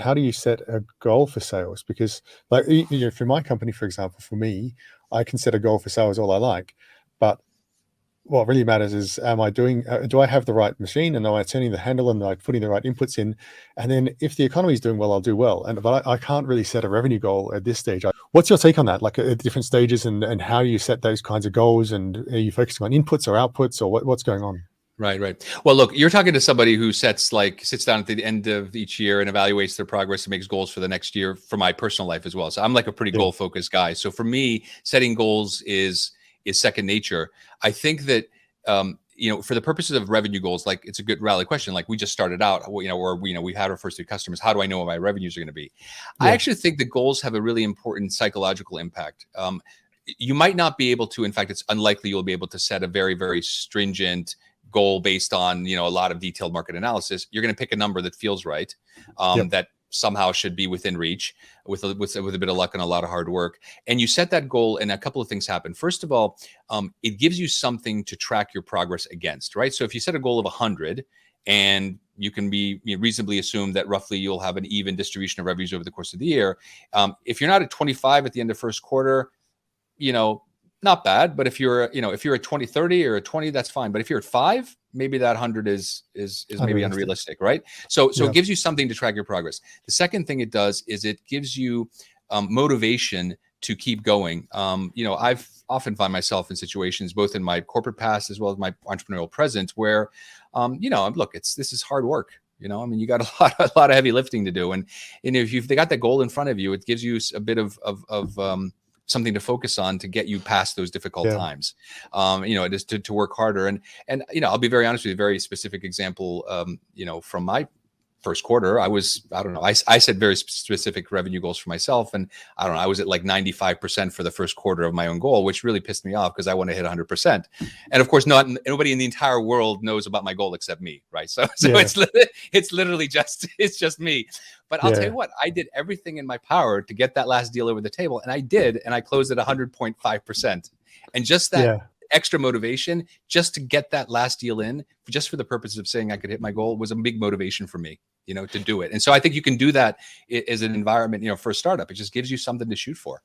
how do you set a goal for sales? Because like, for my company, for example, for me, I can set a goal for sales all I like, but what really matters is, am I doing, do I have the right machine, and am I turning the handle, and am I putting the right inputs in? And then if the economy is doing well, I'll do well. But I can't really set a revenue goal at this stage. What's your take on that? Like at different stages, and how you set those kinds of goals, and are you focusing on inputs or outputs, or what's going on? Right. Well, look, you're talking to somebody who sits down at the end of each year and evaluates their progress and makes goals for the next year, for my personal life as well. So I'm like a pretty goal focused guy. So for me, setting goals is second nature. I think that, for the purposes of revenue goals, like it's a good rally question. Like we just started out, or we had our first 3 customers. How do I know what my revenues are going to be? I actually think the goals have a really important psychological impact. You might not be able to, in fact, it's unlikely you'll be able to set a very, very stringent goal based on, a lot of detailed market analysis. You're going to pick a number that feels right, that somehow should be within reach with a bit of luck and a lot of hard work. And you set that goal, and a couple of things happen. First of all, it gives you something to track your progress against, right? So if you set a goal of 100, and you can be reasonably assume that roughly you'll have an even distribution of revenues over the course of the year. If you're not at 25 at the end of first quarter, not bad. But if you're at 20, 30 or 20, that's fine. But if you're at 5, maybe that 100 is maybe unrealistic, right? So it gives you something to track your progress. The second thing it does is it gives you motivation to keep going. I've often find myself in situations, both in my corporate past as well as my entrepreneurial present, where, look, this is hard work. You got a lot of heavy lifting to do, and if you've got that goal in front of you, it gives you a bit of something to focus on to get you past those difficult times. It is to work harder. And I'll be very honest with you, a very specific example, from my first quarter, I set very specific revenue goals for myself. And I was at like 95% for the first quarter of my own goal, which really pissed me off because I want to hit 100%. And of course, nobody in the entire world knows about my goal except me. Right. So it's literally just me. But I'll tell you what, I did everything in my power to get that last deal over the table. And I did. And I closed at 100.5%. And just that extra motivation just to get that last deal in, just for the purpose of saying I could hit my goal, was a big motivation for me, to do it. And so I think you can do that as an environment, for a startup. It just gives you something to shoot for.